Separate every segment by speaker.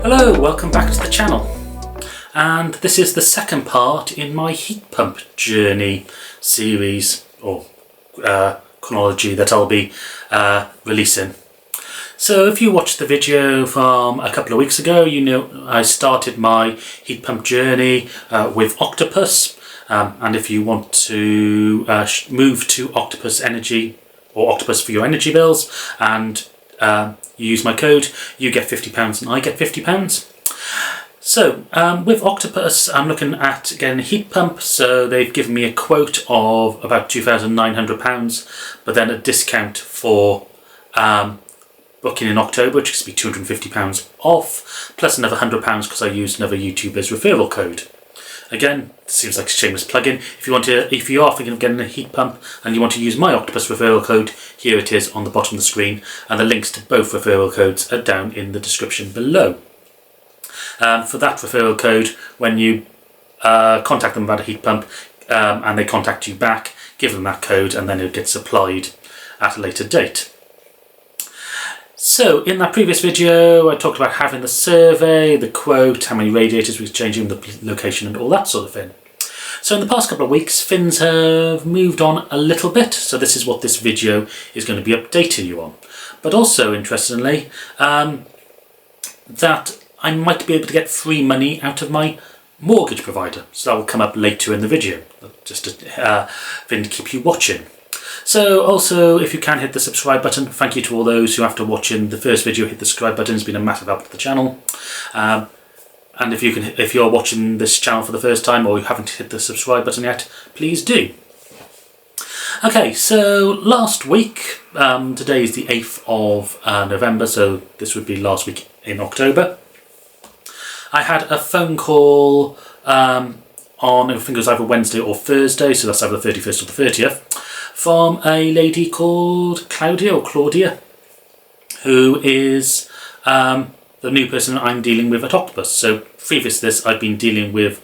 Speaker 1: Hello, welcome back to the channel, and this is the second part in my heat pump journey series or chronology that I'll be releasing. So if you watched the video from a couple of weeks ago, you know I started my heat pump journey with Octopus, and if you want to move to Octopus Energy or Octopus for your energy bills and you use my code, you get £50 and I get £50. So with Octopus I'm looking at getting a heat pump, so they've given me a quote of about £2,900, but then a discount for booking in October, which is to be £250 off, plus another £100 because I used another YouTuber's referral code. Again, it seems like a shameless plug-in. If you are thinking of getting a heat pump and you want to use my Octopus referral code, here it is on the bottom of the screen, and the links to both referral codes are down in the description below. For that referral code, when you contact them about a heat pump and they contact you back, give them that code and then it gets applied at a later date. So in that previous video I talked about having the survey, the quote, how many radiators we were changing, the location and all that sort of thing. So in the past couple of weeks things have moved on a little bit, so this is what this video is going to be updating you on. But also interestingly, that I might be able to get free money out of my mortgage provider, so that will come up later in the video, just to keep you watching. So also, if you can hit the subscribe button, thank you to all those who after watching the first video hit the subscribe button. It's been a massive help to the channel. And if you're watching this channel for the first time or you haven't hit the subscribe button yet, please do. Okay, so last week, today is the 8th of November, so this would be last week in October. I had a phone call on, I think it was either Wednesday or Thursday, so that's either the 31st or the 30th, from a lady called Claudia, who is the new person I'm dealing with at Octopus. So previous to this, I've been dealing with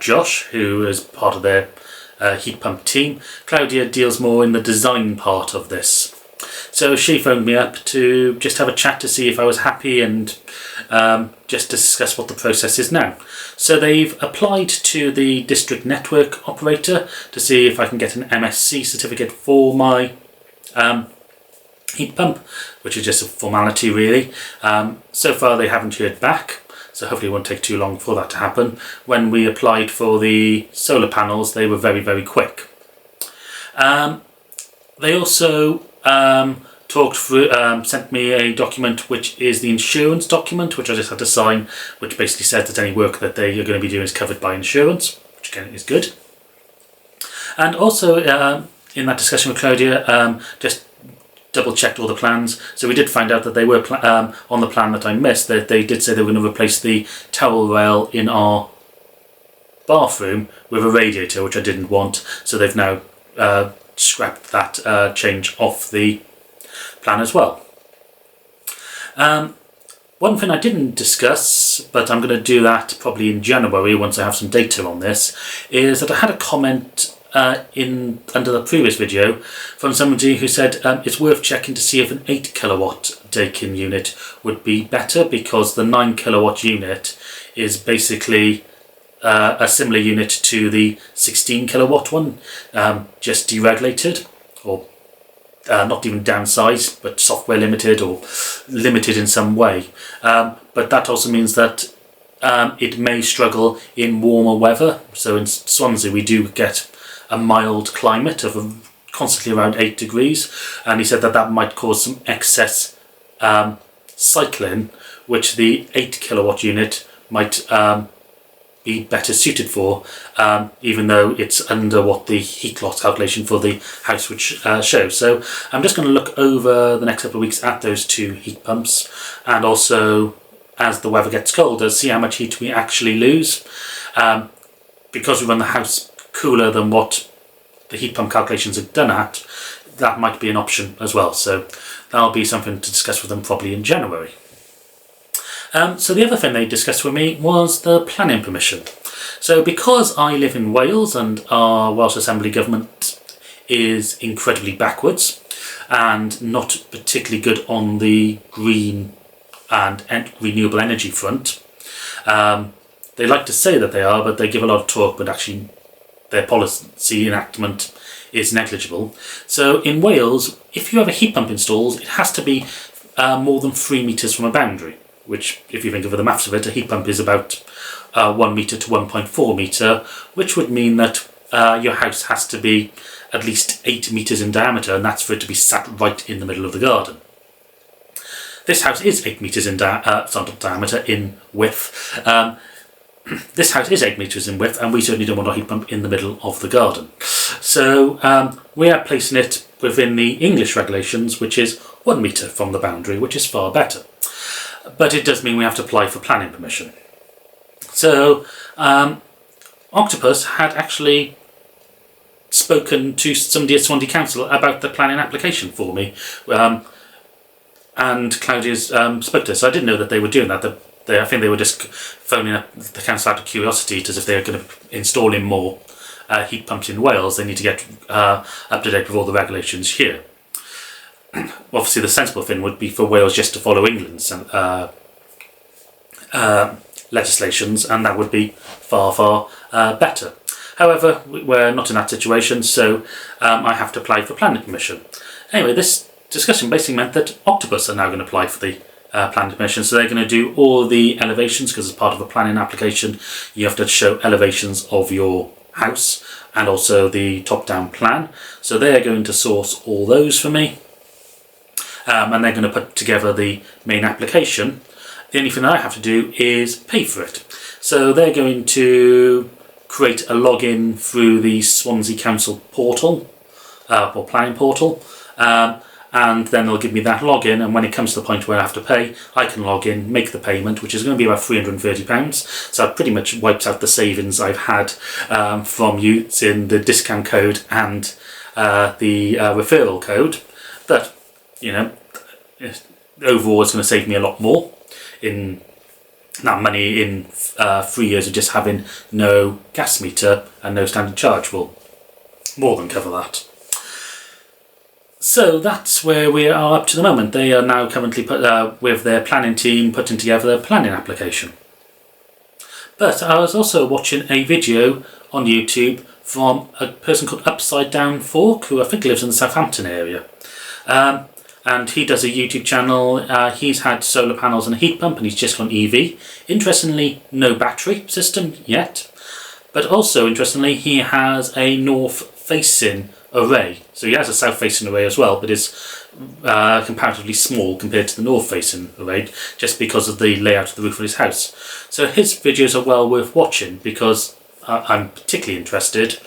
Speaker 1: Josh, who is part of their heat pump team. Claudia deals more in the design part of this. So she phoned me up to just have a chat to see if I was happy and just discuss what the process is now. So they've applied to the district network operator to see if I can get an MSC certificate for my heat pump, which is just a formality really. So far they haven't heard back, so hopefully it won't take too long for that to happen. When we applied for the solar panels, they were very, very quick. They also sent me a document which is the insurance document, which I just had to sign, which basically says that any work that they are going to be doing is covered by insurance, which again is good. And also in that discussion with Claudia, just double checked all the plans. So we did find out that they were on the plan that I missed, that they did say they were going to replace the towel rail in our bathroom with a radiator, which I didn't want, so they've now scrapped that change off the plan as well. One thing I didn't discuss, but I'm going to do that probably in January once I have some data on this, is that I had a comment under the previous video from somebody who said it's worth checking to see if an 8 kilowatt Daikin unit would be better, because the 9 kilowatt unit is basically a similar unit to the 16 kilowatt one, just deregulated, or not even downsized, but software limited or limited in some way. But that also means that it may struggle in warmer weather. So in Swansea we do get a mild climate of constantly around 8 degrees, and he said that that might cause some excess cycling, which the 8 kilowatt unit might be better suited for, even though it's under what the heat loss calculation for the house which shows. So I'm just going to look over the next couple of weeks at those two heat pumps, and also as the weather gets colder, see how much heat we actually lose. Because we run the house cooler than what the heat pump calculations are done at, that might be an option as well. So that'll be something to discuss with them probably in January. So the other thing they discussed with me was the planning permission. So because I live in Wales and our Welsh Assembly government is incredibly backwards, and not particularly good on the green and renewable energy front. They like to say that they are, but they give a lot of talk, but actually their policy enactment is negligible. So in Wales, if you have a heat pump installed, it has to be more than 3 metres from a boundary, which, if you think of the maths of it, a heat pump is about 1 metre to 1.4 metre, which would mean that your house has to be at least 8 metres in diameter, and that's for it to be sat right in the middle of the garden. This house is 8 metres in diameter in width. This house is 8 metres in width, and we certainly don't want our heat pump in the middle of the garden. So we are placing it within the English regulations, which is 1 metre from the boundary, which is far better. But it does mean we have to apply for planning permission. So Octopus had actually spoken to somebody at Swansea Council about the planning application for me, and Claudia's spoke to us. So I didn't know that they were doing that. I think they were just phoning up the council out of curiosity, as if they were going to install in more heat pumps in Wales. They need to get up to date with all the regulations here. Obviously, the sensible thing would be for Wales just to follow England's legislations, and that would be far, far better. However, we're not in that situation, so I have to apply for planning permission. Anyway, this discussion basically meant that Octopus are now going to apply for the planning permission. So they're going to do all the elevations, because as part of a planning application, you have to show elevations of your house and also the top-down plan. So they're going to source all those for me, and they're going to put together the main application. The only thing that I have to do is pay for it. So they're going to create a login through the Swansea Council portal, or planning portal, and then they'll give me that login, and when it comes to the point where I have to pay, I can log in, make the payment, which is going to be about £330. So that pretty much wipes out the savings I've had from using the discount code and the referral code. But, you know, overall it's going to save me a lot more in that money in 3 years of just having no gas meter and no standing charge will more than cover that. So that's where we are up to the moment. They are now currently with their planning team putting together their planning application. But I was also watching a video on YouTube from a person called Upside Down Fork, who I think lives in the Southampton area. And he does a YouTube channel. He's had solar panels and a heat pump, and he's just gone EV. Interestingly, no battery system yet. But also, interestingly, he has a north-facing array. So he has a south-facing array as well, but is comparatively small compared to the north-facing array, just because of the layout of the roof of his house. So his videos are well worth watching, because I'm particularly interested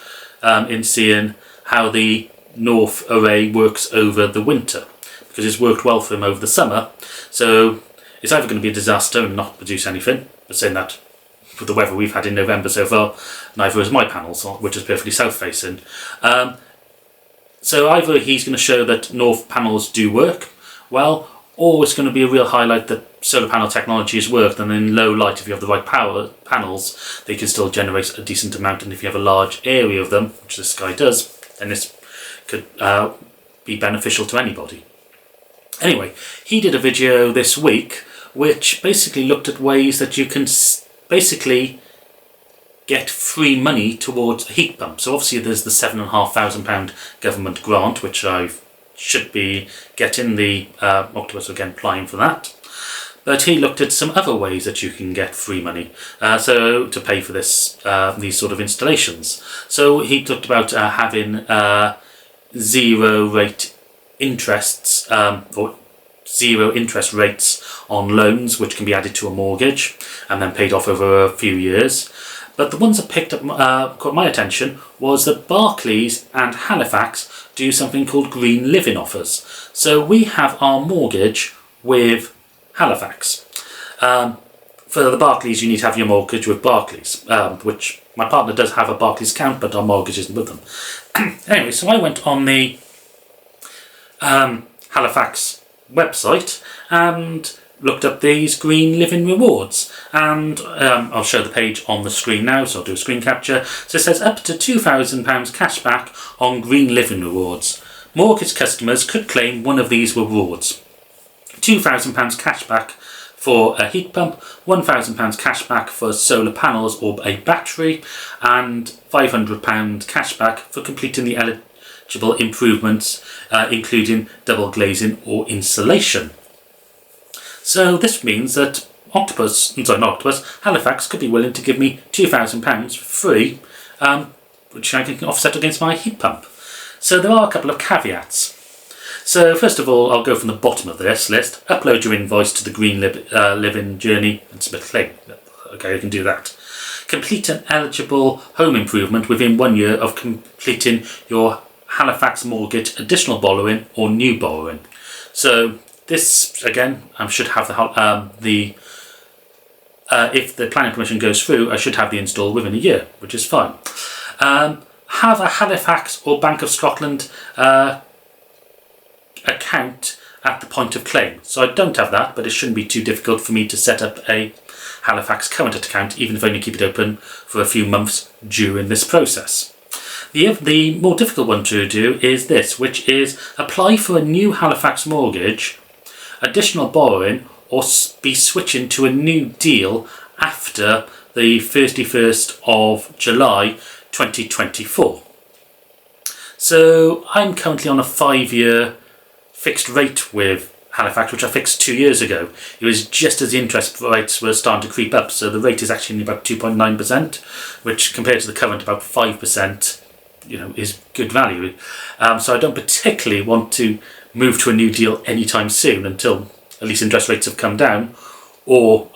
Speaker 1: in seeing how the north array works over the winter, because it's worked well for him over the summer. So it's either going to be a disaster and not produce anything, but saying that with the weather we've had in November so far, neither is my panels, which is perfectly south-facing. So either he's going to show that north panels do work well, or it's going to be a real highlight that solar panel technology has worked, and in low light, if you have the right power panels, they can still generate a decent amount, and if you have a large area of them, which this guy does, then this could be beneficial to anybody. Anyway, he did a video this week which basically looked at ways that you can basically get free money towards a heat pump. So obviously there's the £7,500 government grant, which I should be getting, the Octopus again applying for that. But he looked at some other ways that you can get free money, so to pay for this these sort of installations. So he talked about having zero rate interests, or zero interest rates on loans, which can be added to a mortgage and then paid off over a few years. But the ones that picked up caught my attention was that Barclays and Halifax do something called green living offers. So we have our mortgage with Halifax. For the Barclays, you need to have your mortgage with Barclays, which my partner does have a Barclays account, but our mortgage isn't with them. Anyway, so I went on the Halifax website and looked up these green living rewards, and I'll show the page on the screen now, so I'll do a screen capture. So it says up to £2,000 cashback on green living rewards. mortgage customers could claim one of these rewards: £2,000 cashback for a heat pump, £1,000 cashback for solar panels or a battery, and £500 cashback for completing the eligible improvements, including double glazing or insulation. So this means that Halifax could be willing to give me £2,000 for free, which I can offset against my heat pump. So there are a couple of caveats. So first of all, I'll go from the bottom of this list. Upload your invoice to the Green Living Journey and submit a claim. Okay, you can do that. Complete an eligible home improvement within 1 year of completing your Halifax mortgage additional borrowing or new borrowing. So this, again, I should have if the planning permission goes through, I should have the install within a year, which is fine. Have a Halifax or Bank of Scotland account at the point of claim. So I don't have that, but it shouldn't be too difficult for me to set up a Halifax current account, even if I only keep it open for a few months during this process. The more difficult one to do is this, which is apply for a new Halifax mortgage, additional borrowing, or be switching to a new deal after the 31st of July 2024. So I'm currently on a 5-year fixed rate with Halifax, which I fixed 2 years ago. It was just as the interest rates were starting to creep up, so the rate is actually about 2.9%, which compared to the current about 5%, is good value. So I don't particularly want to move to a new deal anytime soon until at least interest rates have come down, or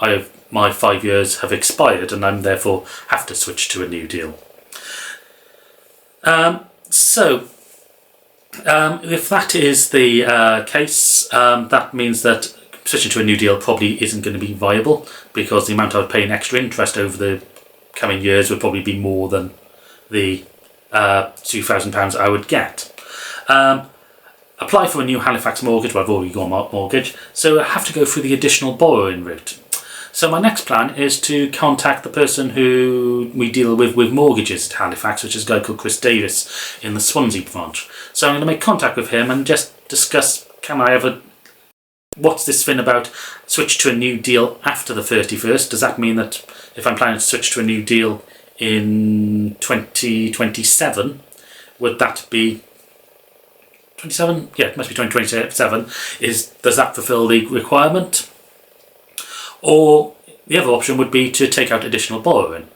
Speaker 1: my 5 years have expired and I'm therefore have to switch to a new deal. If that is the case, that means that switching to a new deal probably isn't going to be viable, because the amount I would pay in extra interest over the coming years would probably be more than the £2,000 I would get. Apply for a new Halifax mortgage. Well, I've already got my mortgage, so I have to go through the additional borrowing route. So my next plan is to contact the person who we deal with mortgages at Halifax, which is a guy called Chris Davis in the Swansea branch. So I'm going to make contact with him and just discuss, what's this thing about switch to a new deal after the 31st? Does that mean that if I'm planning to switch to a new deal in 2027, would that be 27? Yeah, it must be 2027. Does that fulfill the requirement? Or the other option would be to take out additional borrowing.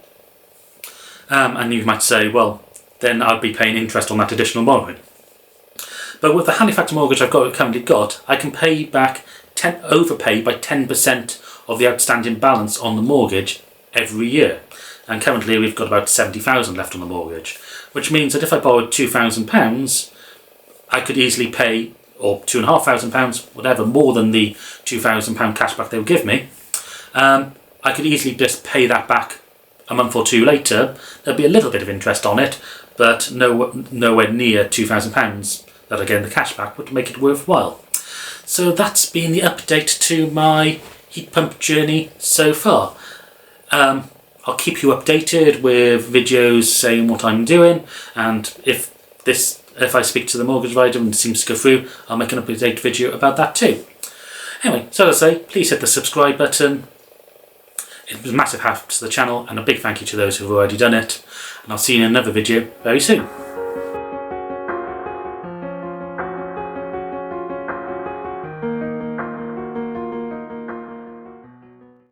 Speaker 1: And you might say, well, then I'd be paying interest on that additional borrowing. But with the Halifax mortgage I've currently got, I can overpay by 10% of the outstanding balance on the mortgage every year. And currently we've got about £70,000 left on the mortgage, which means that if I borrowed £2,000, I could easily pay, or £2,500, whatever, more than the £2,000 cashback they would give me. I could easily just pay that back a month or two later. There'd be a little bit of interest on it, but nowhere near £2,000. That, again, the cashback would make it worthwhile. So that's been the update to my heat pump journey so far. I'll keep you updated with videos saying what I'm doing, and if I speak to the mortgage provider and it seems to go through, I'll make an update video about that too. Anyway, so as I say, please hit the subscribe button. It was a massive help to the channel, and a big thank you to those who have already done it. And I'll see you in another video very soon.